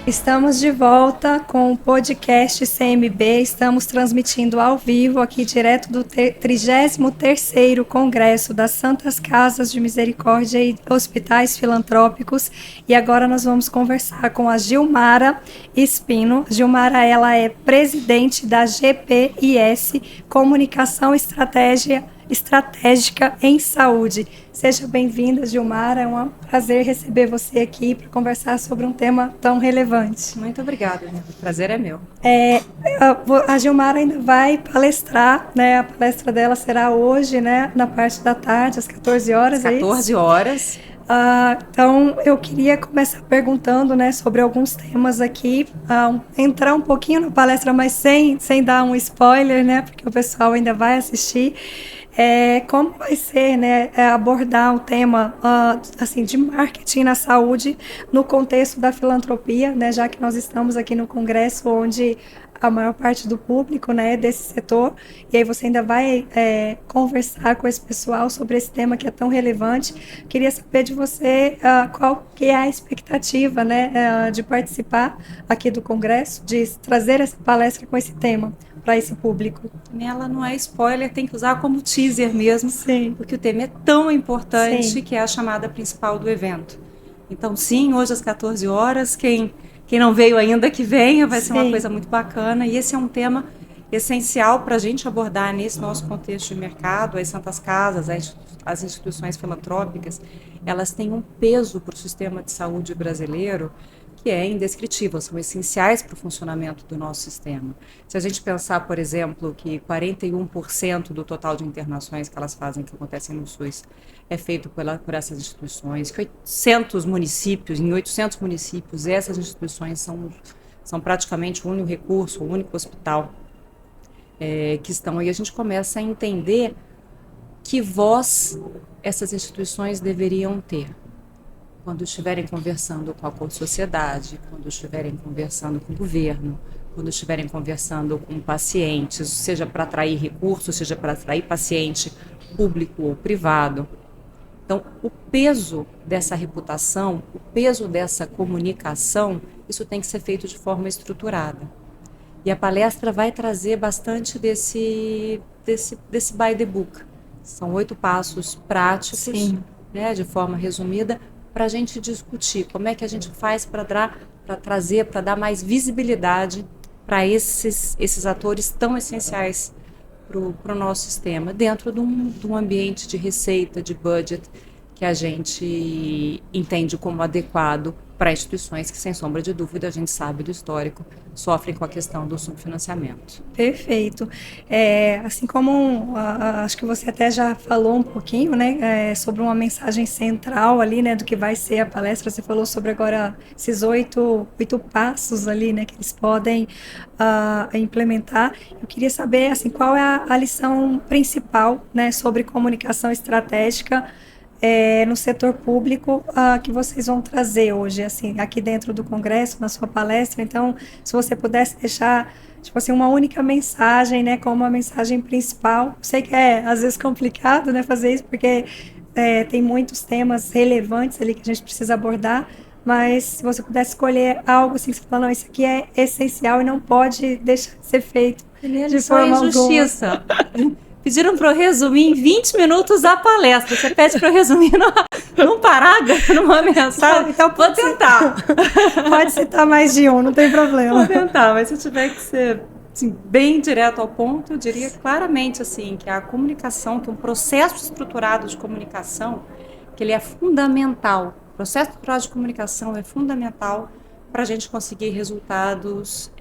Estamos de volta com o podcast CMB. Estamos transmitindo ao vivo aqui direto do 33º Congresso das Santas Casas de Misericórdia e Hospitais Filantrópicos. E agora nós vamos conversar com a Gilmara Espino. Gilmara, ela é presidente da GPIS, Comunicação Estratégica em Saúde. Seja bem-vinda, Gilmara. É um prazer receber você aqui para conversar sobre um tema tão relevante. Muito obrigada, o prazer é meu. A Gilmara ainda vai palestrar, né? A palestra dela será hoje, né? Na parte da tarde, às 14 horas. Às 14 horas. Então, eu queria começar perguntando, né, sobre alguns temas aqui, entrar um pouquinho na palestra, mas sem dar um spoiler, né? Porque o pessoal ainda vai assistir. Como vai ser, né, abordar o tema assim, de marketing na saúde no contexto da filantropia, né, já que nós estamos aqui no congresso onde a maior parte do público, né, é desse setor, e aí você ainda vai conversar com esse pessoal sobre esse tema que é tão relevante. Queria saber de você qual que é a expectativa, né, de participar aqui do congresso, de trazer essa palestra com esse tema para esse público. Ela não é spoiler, tem que usar como teaser mesmo, sim, porque o tema é tão importante, sim, que é a chamada principal do evento. Então, sim, hoje às 14 horas, quem não veio ainda que venha, vai sim, ser uma coisa muito bacana, e esse é um tema essencial para a gente abordar nesse nosso contexto de mercado. As Santas Casas, as instituições filantrópicas, elas têm um peso para o sistema de saúde brasileiro que é indescritível, são essenciais para o funcionamento do nosso sistema. Se a gente pensar, por exemplo, que 41% do total de internações que elas fazem, que acontecem no SUS, é feito por essas instituições, que 800 municípios, em 800 municípios, essas instituições são praticamente o único recurso, o único hospital que estão aí, a gente começa a entender que voz essas instituições deveriam ter quando estiverem conversando com a sociedade, quando estiverem conversando com o governo, quando estiverem conversando com pacientes, seja para atrair recursos, seja para atrair paciente público ou privado. Então, o peso dessa reputação, o peso dessa comunicação, isso tem que ser feito de forma estruturada. E a palestra vai trazer bastante desse by the book. São 8 passos práticos, né, de forma resumida, para a gente discutir como é que a gente faz para trazer, para dar mais visibilidade para esses atores tão essenciais para o nosso sistema, dentro de um ambiente de receita, de budget, que a gente entende como adequado para instituições que, sem sombra de dúvida, a gente sabe do histórico, sofrem com a questão do subfinanciamento. Perfeito. Assim como acho que você até já falou um pouquinho, né, sobre uma mensagem central ali, né, do que vai ser a palestra. Você falou sobre agora esses 8 passos ali, né, que eles podem implementar. Eu queria saber, assim, qual é a lição principal, né, sobre comunicação estratégica no setor público que vocês vão trazer hoje, assim, aqui dentro do Congresso, na sua palestra. Então, se você pudesse deixar, tipo assim, uma única mensagem, né, como uma mensagem principal. Sei que é, às vezes, complicado, né, fazer isso, porque tem muitos temas relevantes ali que a gente precisa abordar, mas se você pudesse escolher algo assim, que você fala, não, isso aqui é essencial e não pode deixar de ser feito de forma injustiça. Pediram para eu resumir em 20 minutos a palestra. Você pede para eu resumir num parágrafo, numa mensagem? Então vou tentar. Pode citar mais de um, não tem problema. Vou tentar, mas se eu tiver que ser assim, bem direto ao ponto, eu diria claramente assim, que a comunicação, que um processo estruturado de comunicação, que ele é fundamental. O processo estruturado de comunicação é fundamental para a gente conseguir resultados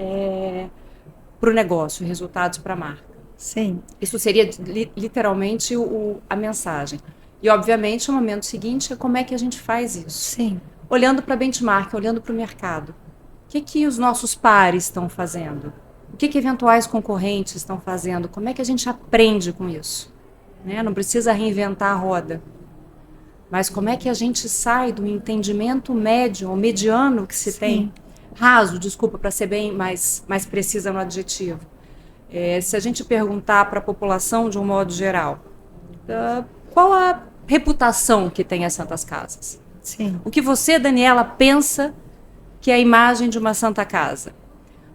para o negócio, resultados para a marca. Sim. Isso seria literalmente a mensagem. E, obviamente, o momento seguinte é como é que a gente faz isso. Sim. Olhando para benchmark, olhando para o mercado. O que os nossos pares estão fazendo? O que eventuais concorrentes estão fazendo? Como é que a gente aprende com isso? Né? Não precisa reinventar a roda. Mas como é que a gente sai do entendimento médio ou mediano que se tem? Raso, desculpa, para ser bem mais precisa no adjetivo. Se a gente perguntar para a população de um modo geral, qual a reputação que tem as Santas Casas? Sim. O que você, Daniela, pensa que é a imagem de uma Santa Casa?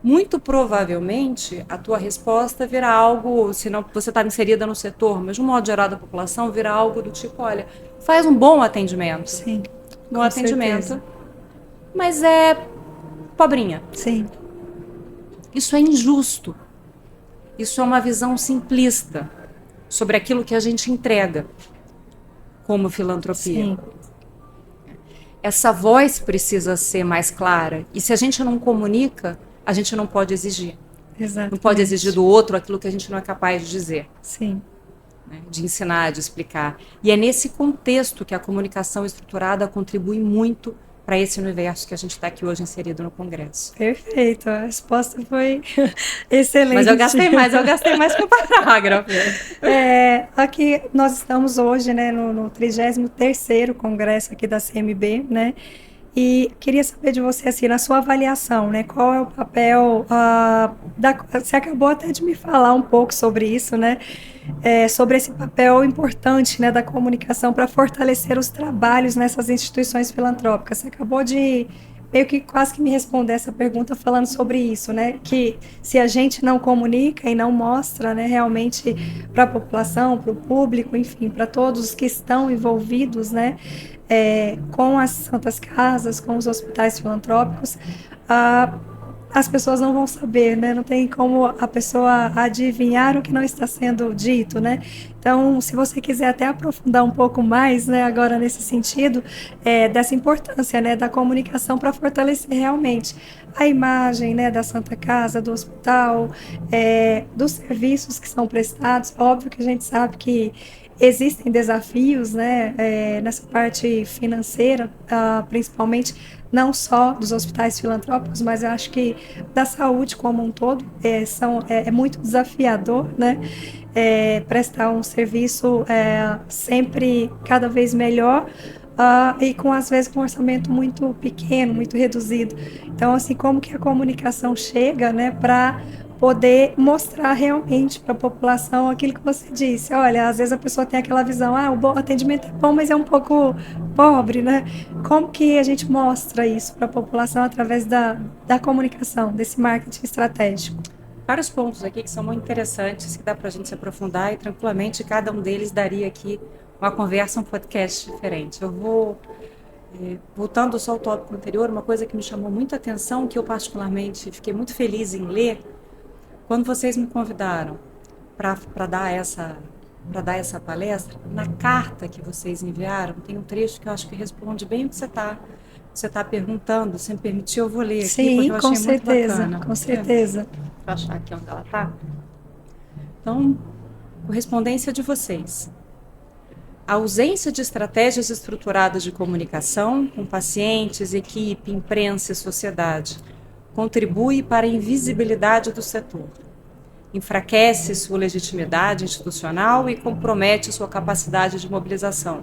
Muito provavelmente a tua resposta virá algo, se não você está inserida no setor, mas de um modo geral da população, virá algo do tipo, olha, faz um bom atendimento. Sim, Bom com atendimento, certeza. mas é pobrinha. Sim, Isso é injusto. Isso é uma visão simplista sobre aquilo que a gente entrega como filantropia. sim, Essa voz precisa ser mais clara. E se a gente não comunica, a gente não pode exigir. exatamente. Não pode exigir do outro aquilo que a gente não é capaz de dizer, Sim, né? De ensinar, de explicar. E é nesse contexto que a comunicação estruturada contribui muito para esse universo que a gente está aqui hoje inserido no Congresso. perfeito. A resposta foi excelente. Mas eu gastei mais que o parágrafo. Aqui nós estamos hoje, né, no 33º Congresso aqui da CMB, né? E queria saber de você, assim, na sua avaliação, né, qual é o papel você acabou até de me falar um pouco sobre isso, né, sobre esse papel importante, né, da comunicação para fortalecer os trabalhos nessas instituições filantrópicas. Você acabou de meio que quase que me responder essa pergunta falando sobre isso, né, que se a gente não comunica e não mostra, né, realmente para a população, para o público, enfim, para todos que estão envolvidos, né, com as santas casas, com os hospitais filantrópicos, as pessoas não vão saber, né? Não tem como a pessoa adivinhar o que não está sendo dito, né? Então, se você quiser até aprofundar um pouco mais, né, agora nesse sentido, dessa importância, né, da comunicação para fortalecer realmente a imagem, né, da Santa Casa, do hospital, dos serviços que são prestados. Óbvio que a gente sabe que existem desafios, né, nessa parte financeira, principalmente, não só dos hospitais filantrópicos, mas eu acho que da saúde como um todo, é muito desafiador, né, prestar um serviço sempre cada vez melhor, e às vezes com um orçamento muito pequeno, muito reduzido. Então, assim, como que a comunicação chega, né, para poder mostrar realmente para a população aquilo que você disse. Olha, às vezes a pessoa tem aquela visão, o atendimento é bom, mas é um pouco pobre, né? Como que a gente mostra isso para a população através da comunicação, desse marketing estratégico? Vários pontos aqui que são muito interessantes, que dá para a gente se aprofundar e tranquilamente cada um deles daria aqui uma conversa, um podcast diferente. Eu vou, voltando só ao tópico anterior, uma coisa que me chamou muita atenção, que eu particularmente fiquei muito feliz em ler, quando vocês me convidaram para dar essa palestra, na carta que vocês enviaram, tem um trecho que eu acho que responde bem o que você tá perguntando. Se me permitir, eu vou ler aqui, Sim, porque eu achei com certeza, muito bacana. com certeza. Deixa eu achar aqui onde ela está. Então, correspondência de vocês. A ausência de estratégias estruturadas de comunicação com pacientes, equipe, imprensa e sociedade contribui para a invisibilidade do setor, enfraquece sua legitimidade institucional e compromete sua capacidade de mobilização.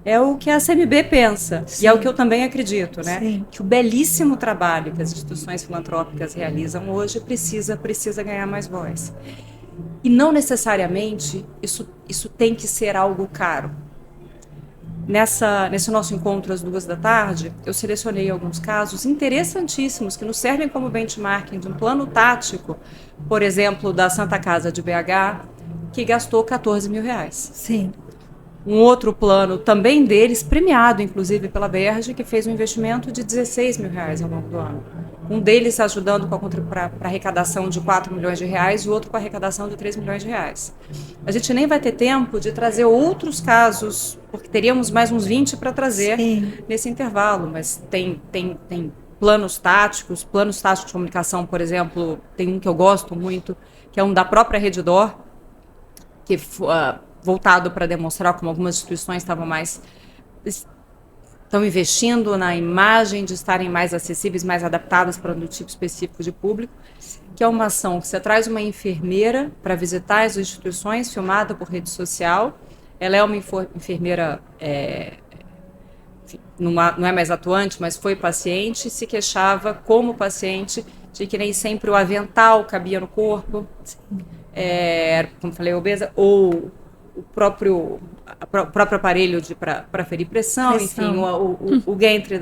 É o que a CMB pensa, Sim. e é o que eu também acredito, né? Sim. Que o belíssimo trabalho que as instituições filantrópicas realizam hoje precisa ganhar mais voz. E não necessariamente isso tem que ser algo caro. Nesse nosso encontro às 14h, eu selecionei alguns casos interessantíssimos que nos servem como benchmarking de um plano tático, por exemplo, da Santa Casa de BH, que gastou R$14 mil. Sim. Um outro plano também deles, premiado inclusive pela BERJ, que fez um investimento de R$16 mil ao longo do ano. Um deles ajudando para a arrecadação de R$4 milhões e o outro com a arrecadação de R$3 milhões. A gente nem vai ter tempo de trazer outros casos, porque teríamos mais uns 20 para trazer. Sim. Nesse intervalo, mas tem planos táticos de comunicação, por exemplo, tem um que eu gosto muito, que é um da própria Redditor, que voltado para demonstrar como algumas instituições estão investindo na imagem de estarem mais acessíveis, mais adaptadas para um tipo específico de público, que é uma ação que você traz uma enfermeira para visitar as instituições, filmada por rede social. Ela é uma enfermeira, não é mais atuante, mas foi paciente, se queixava como paciente de que nem sempre o avental cabia no corpo, como falei, obesa, ou o próprio aparelho para ferir pressão, enfim, o gantry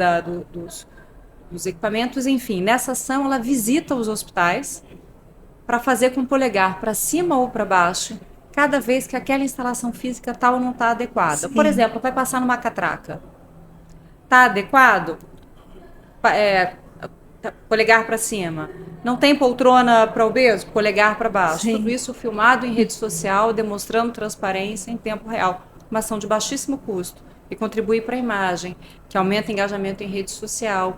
os equipamentos, enfim. Nessa ação, ela visita os hospitais para fazer com o polegar para cima ou para baixo, cada vez que aquela instalação física tal não está adequada. Sim. Por exemplo, vai passar numa catraca. Está adequado? Polegar para cima. Não tem poltrona para obeso? Polegar para baixo. Sim. Tudo isso filmado em rede social, demonstrando transparência em tempo real. Uma ação de baixíssimo custo e contribui para a imagem, que aumenta o engajamento em rede social.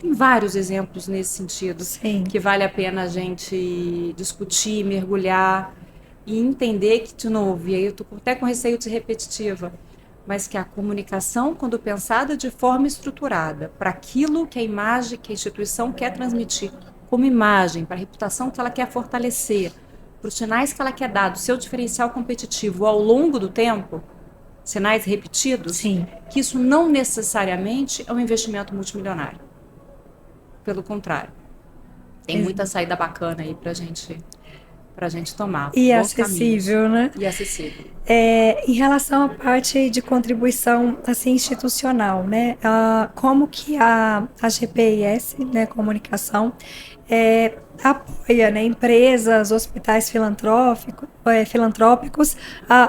Tem vários exemplos nesse sentido. Sim. Que vale a pena a gente discutir, mergulhar e entender que, de novo, e aí eu estou até com receio de ser repetitiva, mas que a comunicação, quando pensada de forma estruturada, para aquilo que a imagem, que a instituição quer transmitir como imagem, para a reputação que ela quer fortalecer, para os sinais que ela quer dar do seu diferencial competitivo ao longo do tempo, sinais repetidos, Sim. que isso não necessariamente é um investimento multimilionário. Pelo contrário. Tem muita saída bacana aí para a gente tomar. E acessível, né? E acessível. Em relação à parte de contribuição assim, institucional, né? Como que a GPIS, né, Comunicação, apoia, né, empresas, hospitais filantrópicos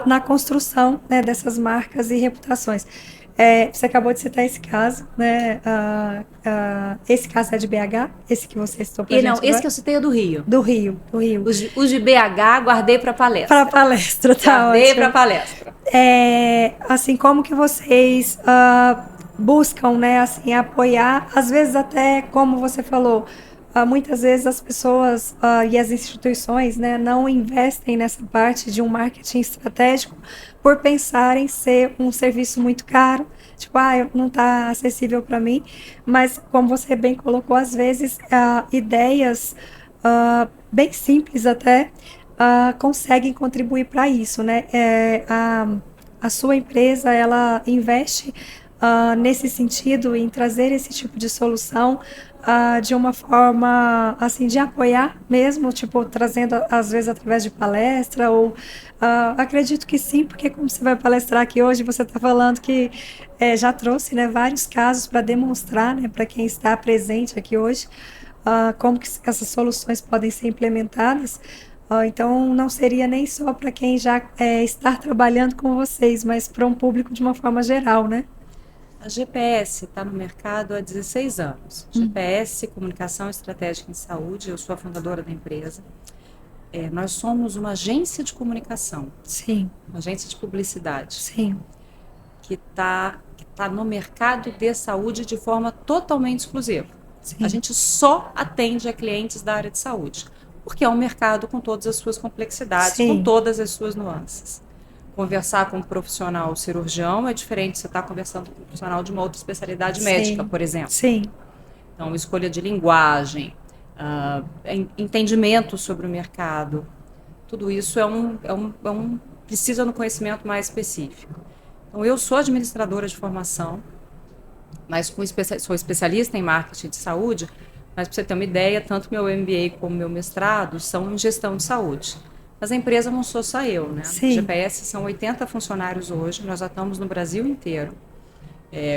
na construção, né, dessas marcas e reputações. Você acabou de citar esse caso, né? Esse caso é de BH? Esse que você citou pra gente agora? Esse que eu citei é do Rio. Do Rio. Os de BH guardei para palestra. Para palestra, tá guardei ótimo. para palestra. Assim, como que vocês buscam, né, assim, apoiar, às vezes até, como você falou, muitas vezes as pessoas e as instituições, né, não investem nessa parte de um marketing estratégico por pensarem ser um serviço muito caro, tipo, não está acessível para mim, mas como você bem colocou, às vezes ideias bem simples até conseguem contribuir para isso, né? A sua empresa, ela investe nesse sentido, em trazer esse tipo de solução de uma forma, assim, de apoiar mesmo, tipo, trazendo, às vezes, através de palestra, ou acredito que sim, porque como você vai palestrar aqui hoje, você está falando que já trouxe, né, vários casos para demonstrar, né, para quem está presente aqui hoje, como que essas soluções podem ser implementadas. Então, não seria nem só para quem já está trabalhando com vocês, mas para um público de uma forma geral, né? A GPS está no mercado há 16 anos. GPS, Comunicação Estratégica em Saúde, eu sou a fundadora da empresa. Nós somos uma agência de comunicação. Sim. Uma agência de publicidade. Sim. Que tá no mercado de saúde de forma totalmente exclusiva. Sim. A gente só atende a clientes da área de saúde, porque é um mercado com todas as suas complexidades, sim, com todas as suas nuances. Conversar com um profissional cirurgião é diferente de você estar conversando com um profissional de uma outra especialidade, sim, médica, por exemplo. Sim. Então, escolha de linguagem, entendimento sobre o mercado, tudo isso precisa de um conhecimento mais específico. Então, eu sou administradora de formação, mas sou especialista em marketing de saúde, mas para você ter uma ideia, tanto meu MBA como meu mestrado são em gestão de saúde. Mas a empresa não sou só eu, né? Sim. GPS são 80 funcionários hoje, nós atuamos no Brasil inteiro.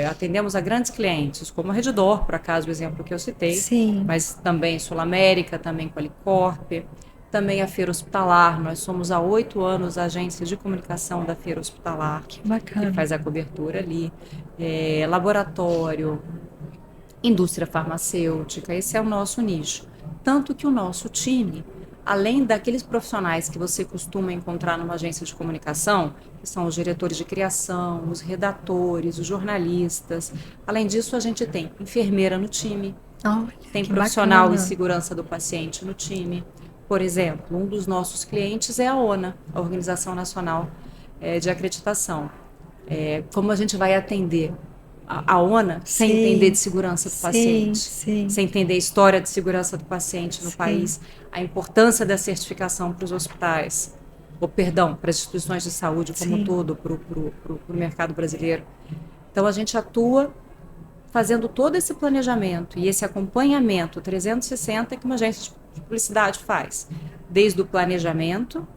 Atendemos a grandes clientes, como a Redditor, por acaso, o exemplo que eu citei. Sim. Mas também Sul América, também Qualicorp, também a Feira Hospitalar. Nós somos há 8 anos a agência de comunicação da Feira Hospitalar. Que bacana. Que faz a cobertura ali. Laboratório, indústria farmacêutica, esse é o nosso nicho. Tanto que o nosso time, além daqueles profissionais que você costuma encontrar numa agência de comunicação, que são os diretores de criação, os redatores, os jornalistas, além disso a gente tem enfermeira no time, tem profissional bacana. em segurança do paciente no time. Por exemplo, um dos nossos clientes é a ONA, a Organização Nacional de Acreditação. Como a gente vai atender a ONA sem entender de segurança do paciente, sem entender a história de segurança do paciente no país, a importância da certificação para os hospitais, para as instituições de saúde como um todo, para o mercado brasileiro. Então, a gente atua fazendo todo esse planejamento e esse acompanhamento 360 que uma agência de publicidade faz, desde o planejamento,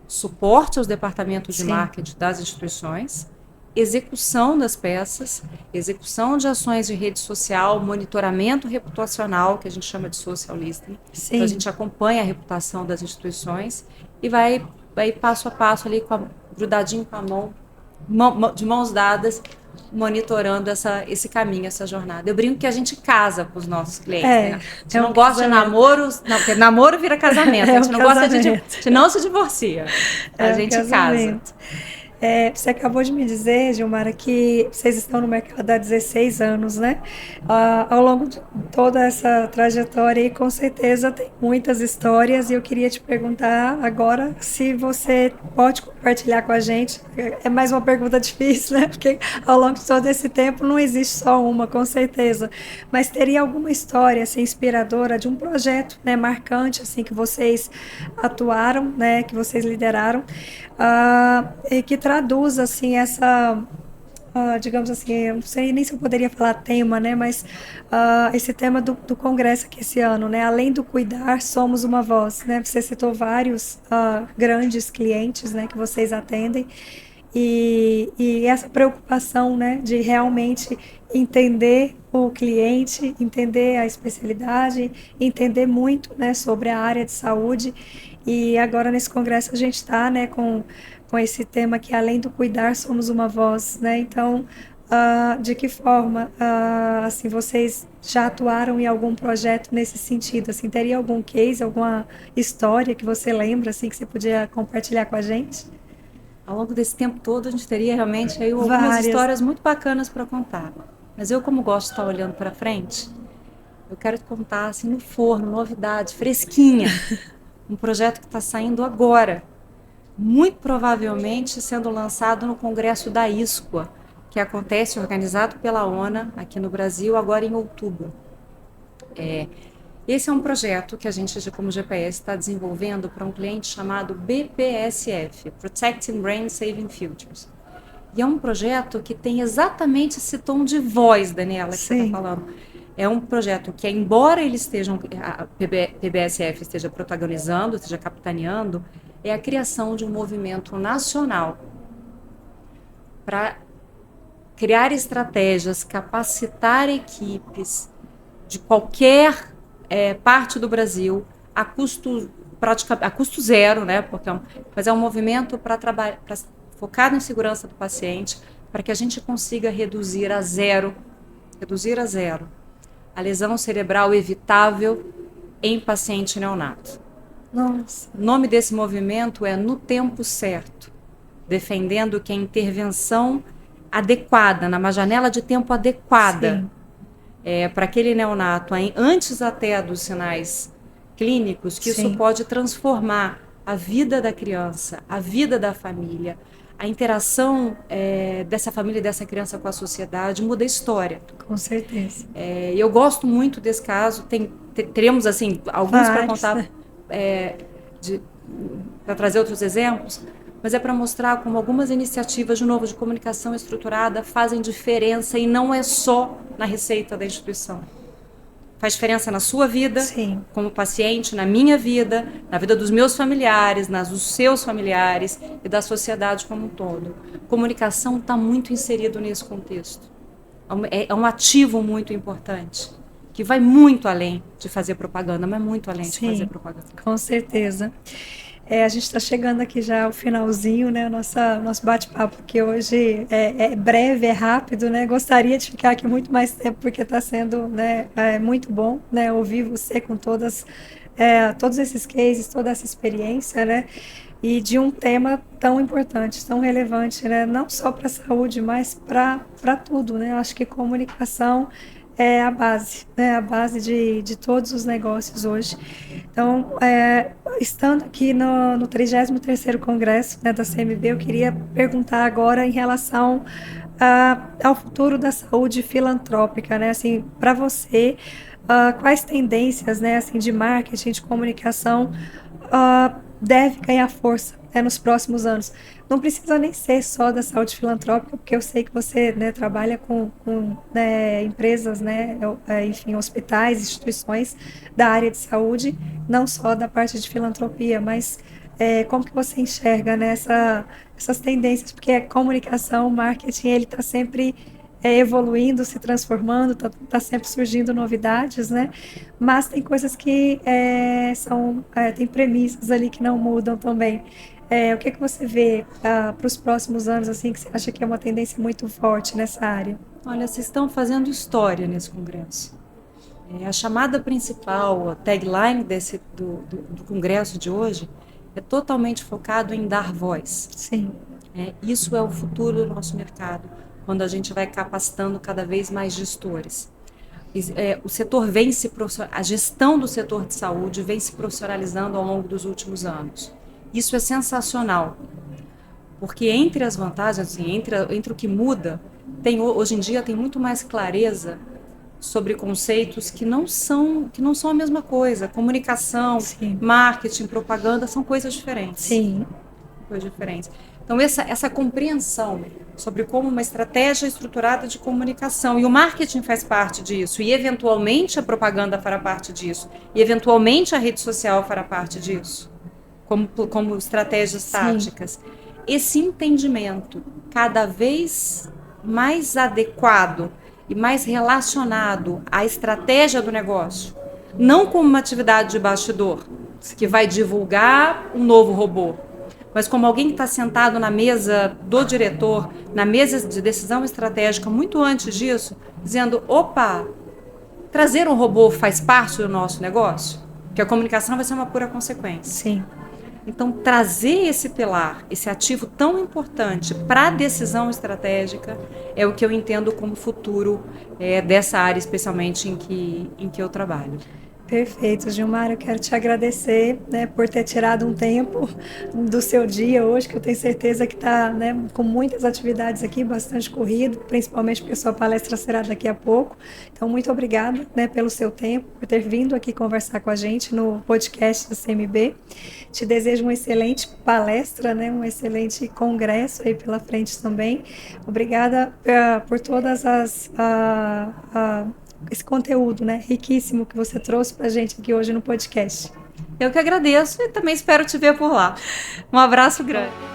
suporte aos departamentos de marketing das instituições execução das peças, execução de ações de rede social, monitoramento reputacional, que a gente chama de social listening. Sim. Então, a gente acompanha a reputação das instituições e vai passo a passo ali, grudadinho com a de mãos dadas, monitorando esse caminho, essa jornada. Eu brinco que a gente casa com os nossos clientes, né? A gente não gosta de namoros, não, porque namoro vira casamento, a gente não gosta de, a gente não se divorcia, a gente casa. Você acabou de me dizer, Gilmara, que vocês estão no mercado há 16 anos, né? Ao longo de toda essa trajetória aí, com certeza tem muitas histórias e eu queria te perguntar agora se você pode compartilhar com a gente. É mais uma pergunta difícil, né? Porque ao longo de todo esse tempo não existe só uma, com certeza. Mas teria alguma história assim, inspiradora de um projeto, né, marcante assim que vocês atuaram, né, que vocês lideraram, e que traduz assim essa, digamos assim, eu não sei nem se eu poderia falar tema, né, mas esse tema do congresso aqui esse ano, né, além do cuidar, somos uma voz, né, você citou vários grandes clientes, né, que vocês atendem, e essa preocupação, né, de realmente entender o cliente, entender a especialidade, entender muito, né, sobre a área de saúde. E agora nesse congresso a gente está, né, com esse tema que além do cuidar somos uma voz, né? Então, de que forma, assim, vocês já atuaram em algum projeto nesse sentido? Assim, teria algum case, alguma história que você lembra, assim, que você podia compartilhar com a gente? Ao longo desse tempo todo, a gente teria realmente aí algumas Várias. histórias muito bacanas para contar. Mas eu, como gosto de estar olhando para frente, eu quero te contar assim no forno, novidade, fresquinha. Um projeto que está saindo agora, muito provavelmente sendo lançado no Congresso da ISCOA, que acontece organizado pela ONA aqui no Brasil agora em outubro. Esse é um projeto que a gente, como GPS, está desenvolvendo para um cliente chamado BPSF, Protecting Brain Saving Futures. E é um projeto que tem exatamente esse tom de voz, Daniela, que você está falando. É um projeto que, embora ele esteja, a PBSF esteja protagonizando, esteja capitaneando, é a criação de um movimento nacional para criar estratégias, capacitar equipes de qualquer parte do Brasil a custo zero, né? Mas é um movimento para trabalhar, para focar na segurança do paciente, para que a gente consiga reduzir a zero a lesão cerebral evitável em paciente neonato. Nossa. O nome desse movimento é No Tempo Certo, defendendo que a intervenção adequada, numa janela de tempo adequada, para aquele neonato, antes até dos sinais clínicos, que isso pode transformar a vida da criança, a vida da família, a interação dessa família e dessa criança com a sociedade, muda a história. Com certeza. Eu gosto muito desse caso, teremos assim, alguns para contar, para trazer outros exemplos, mas é para mostrar como algumas iniciativas, de novo, de comunicação estruturada fazem diferença e não é só na receita da instituição. Faz diferença na sua vida, como paciente, na minha vida, na vida dos meus familiares, dos seus familiares e da sociedade como um todo. Comunicação está muito inserido nesse contexto. É um ativo muito importante, que vai muito além de fazer propaganda, mas muito além de fazer propaganda. Com certeza. A gente está chegando aqui já ao finalzinho, né? Nosso bate-papo, que hoje é breve, é rápido, né? Gostaria de ficar aqui muito mais tempo, porque está sendo, né, muito bom, né, ouvir você com todos esses cases, toda essa experiência, né? E de um tema tão importante, tão relevante, né? Não só para a saúde, mas para tudo, né? Eu acho que comunicação é a base, né? A base de todos os negócios hoje. Então, estando aqui no 33º Congresso, né, da CMB, eu queria perguntar agora em relação ao futuro da saúde filantrópica, né? Assim, para você, quais tendências, né, assim, de marketing, de comunicação deve ganhar força, né, nos próximos anos? Não precisa nem ser só da saúde filantrópica, porque eu sei que você, né, trabalha com né, empresas, né, enfim, hospitais, instituições da área de saúde, não só da parte de filantropia, mas Como que você enxerga, né, essas tendências? Porque a comunicação, o marketing, ele está sempre evoluindo, se transformando, tá sempre surgindo novidades, né? Mas tem coisas que tem premissas ali que não mudam também. O que você vê para os próximos anos, assim, que você acha que é uma tendência muito forte nessa área? Olha, vocês estão fazendo história nesse congresso. A chamada principal, a tagline do congresso de hoje, é totalmente focado em dar voz. Sim. Isso é o futuro do nosso mercado, quando a gente vai capacitando cada vez mais gestores. O setor a gestão do setor de saúde vem se profissionalizando ao longo dos últimos anos. Isso é sensacional, porque entre as vantagens, assim, entre o que muda, hoje em dia tem muito mais clareza sobre conceitos que não são a mesma coisa. Comunicação, Sim. marketing, propaganda são coisas diferentes. Sim. Coisas diferentes. Então, essa compreensão sobre como uma estratégia estruturada de comunicação, e o marketing faz parte disso, e eventualmente a propaganda fará parte disso, e eventualmente a rede social fará parte disso, como estratégias táticas. Esse entendimento cada vez mais adequado e mais relacionado à estratégia do negócio, não como uma atividade de bastidor, que vai divulgar um novo robô, mas como alguém que está sentado na mesa do diretor, na mesa de decisão estratégica, muito antes disso, dizendo, opa, trazer um robô faz parte do nosso negócio? Que a comunicação vai ser uma pura consequência. Sim. Então, trazer esse pilar, esse ativo tão importante para a decisão estratégica é o que eu entendo como futuro dessa área, especialmente em que eu trabalho. Perfeito, Gilmar, eu quero te agradecer, né, por ter tirado um tempo do seu dia hoje, que eu tenho certeza que está, né, com muitas atividades aqui, bastante corrido, principalmente porque a sua palestra será daqui a pouco. Então, muito obrigada, né, pelo seu tempo, por ter vindo aqui conversar com a gente no podcast do CMB. Te desejo uma excelente palestra, né, um excelente congresso aí pela frente também. Obrigada por todas esse conteúdo, né, riquíssimo que você trouxe para a gente aqui hoje no podcast. Eu que agradeço e também espero te ver por lá. Um abraço grande.